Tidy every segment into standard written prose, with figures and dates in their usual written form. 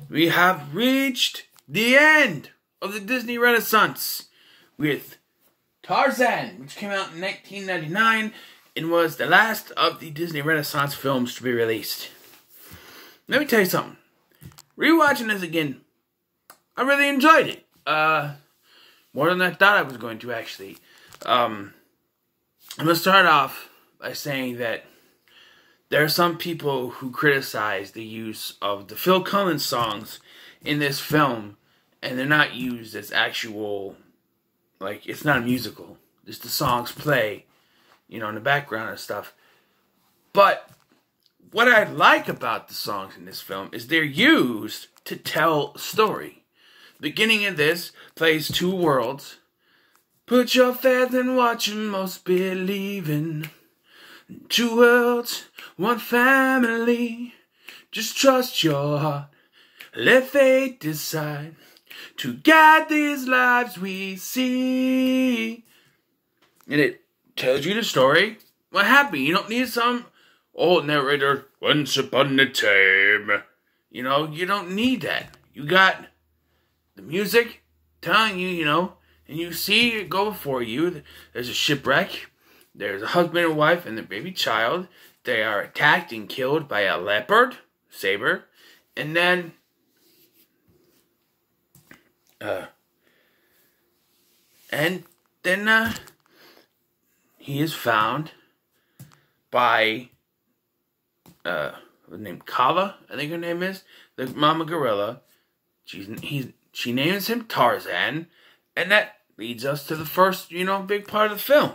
we have reached the end of the Disney Renaissance with Tarzan, which came out in 1999 and was the last of the Disney Renaissance films to be released. Let me tell you something. Rewatching this again, I really enjoyed it. More than I thought I was going to, actually. I'm going to start off by saying that there are some people who criticize the use of the Phil Collins songs in this film, and they're not used as actual, like, it's not a musical. Just the songs play, you know, in the background and stuff. But what I like about the songs in this film is they're used to tell a story. The beginning of this plays two worlds. Put your faith in what you most believe in. Two worlds, one family. Just trust your heart. Let fate decide to guide these lives we see. And it tells you the story. What happened? You don't need some old narrator. Once upon a time. You know, you don't need that. You got the music telling you, you know, and you see it go before you. There's a shipwreck. There's a husband and wife and their baby child. They are attacked and killed by a leopard, saber, and then he is found by named Kala, I think her name is, the mama gorilla. She names him Tarzan, and that leads us to the first, you know, big part of the film.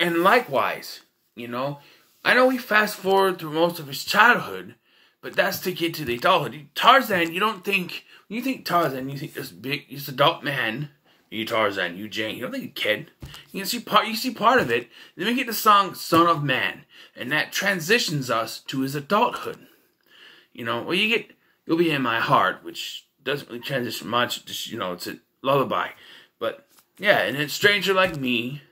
And likewise, you know, I know we fast forward through most of his childhood, but that's to get to the adulthood. Tarzan, you don't think, when you think Tarzan, you think this big, this adult man. You Tarzan, you Jane. You don't think a kid. You see part of it. Then we get the song "Son of Man," and that transitions us to his adulthood. You know, well, "You'll Be in My Heart," which doesn't really transition much. Just, you know, it's a lullaby. But yeah, and then "Stranger Like Me"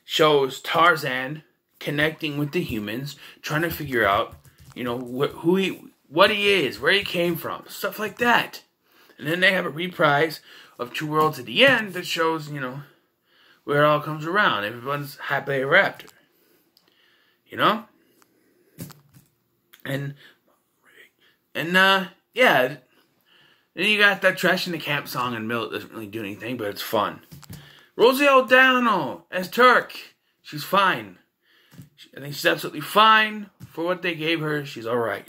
shows Tarzan connecting with the humans, trying to figure out, you know, what he is, where he came from, stuff like that. And then they have a reprise of Two Worlds at the end that shows, you know, where it all comes around. Everyone's happily ever after. You know? And yeah. Then you got that Trash in the Camp song in the middle. It doesn't really do anything, but it's fun. Rosie O'Donnell as Turk. She's fine. I think she's absolutely fine for what they gave her. She's alright.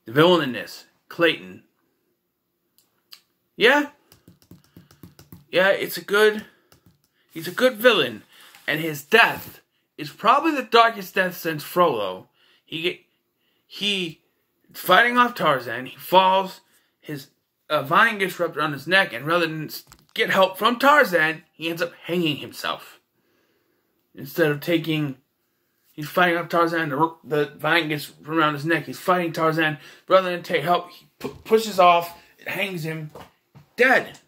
The villain in this, Clayton. Yeah, he's a good villain, and his death is probably the darkest death since Frollo. He fighting off Tarzan, he falls, his vine gets wrapped around his neck, and rather than get help from Tarzan, he ends up hanging himself. Instead of he's fighting off Tarzan, the vine gets around his neck, he's fighting Tarzan, rather than take help, he pushes off, it hangs him. Dead.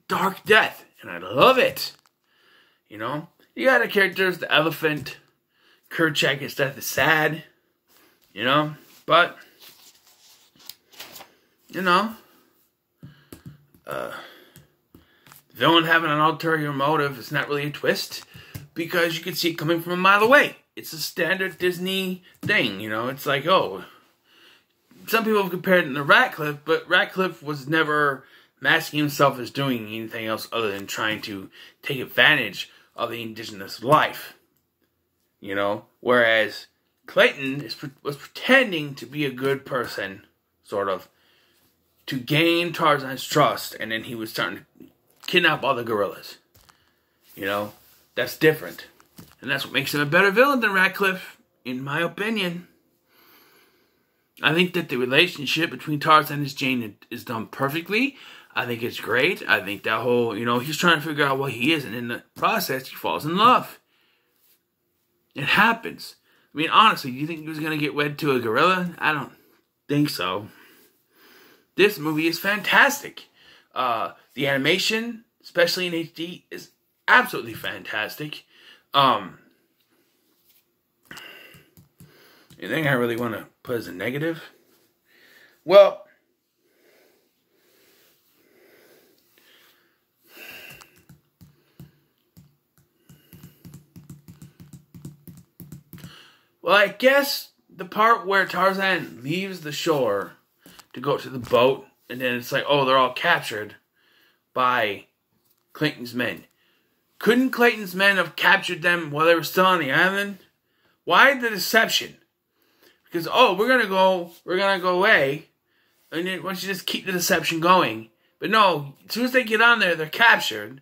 Dark death. And I love it. You know? You got the characters, the elephant. Kerchak, his death is sad. You know? But, you know, villain having an ulterior motive is not really a twist, because you can see it coming from a mile away. It's a standard Disney thing, you know? It's like, oh, some people have compared it to Ratcliffe, but Ratcliffe was never masking himself as doing anything else other than trying to take advantage of the indigenous life. You know? Whereas Clayton was pretending to be a good person, sort of, to gain Tarzan's trust, and then he was starting to kidnap all the gorillas. You know? That's different. And that's what makes him a better villain than Ratcliffe, in my opinion. I think that the relationship between Tarzan and his Jane is done perfectly. I think it's great. I think that whole, you know, he's trying to figure out what he is, and in the process, he falls in love. It happens. I mean, honestly, do you think he was going to get wed to a gorilla? I don't think so. This movie is fantastic. The animation, especially in HD, is absolutely fantastic. Anything I really want to put as a negative? Well, I guess the part where Tarzan leaves the shore to go to the boat, and then it's like, oh, they're all captured by Clayton's men. Couldn't Clayton's men have captured them while they were still on the island? Why the deception? Because, oh, we're gonna go away, and then why don't you just keep the deception going? But no, as soon as they get on there, they're captured.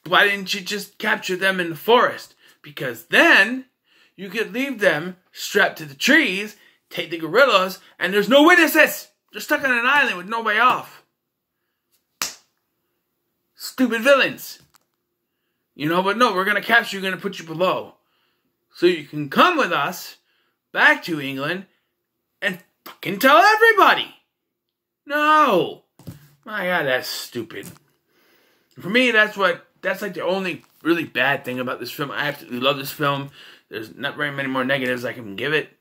Why didn't you just capture them in the forest? Because then you could leave them strapped to the trees, take the gorillas, and there's no witnesses. They're stuck on an island with no way off. Stupid villains. You know, but no, we're going to capture you, we're going to put you below. So you can come with us back to England and fucking tell everybody. No. My God, that's stupid. For me, that's like the only really bad thing about this film. I absolutely love this film. There's not very many more negatives I can give it.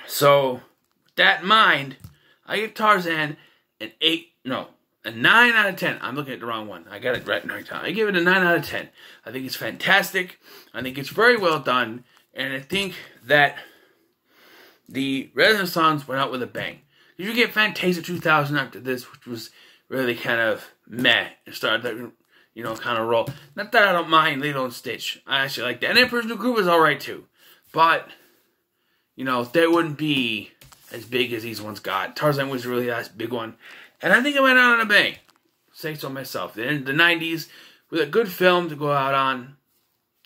So, with that in mind, I give Tarzan a 9 out of 10. I'm looking at the wrong one. I got it right now. I give it a 9 out of 10. I think it's fantastic. I think it's very well done. And I think that the Renaissance went out with a bang. You get Fantasia 2000 after this, which was really kind of meh. It started to, kind of roll. Not that I don't mind Lilo and Stitch. I actually like that. And Emperor's New Groove was alright too. But, they wouldn't be as big as these ones got. Tarzan was really that big one. And I think it went out on a bang. Say so myself. In the 90s, with a good film to go out on.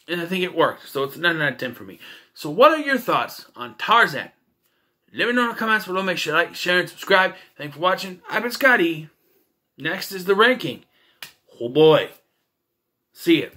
And I think it worked. So it's a 9 out of 10 for me. So what are your thoughts on Tarzan? Let me know in the comments below. Make sure you like, share, and subscribe. Thanks for watching. I've been Scotty. Next is the ranking. Oh boy. See ya.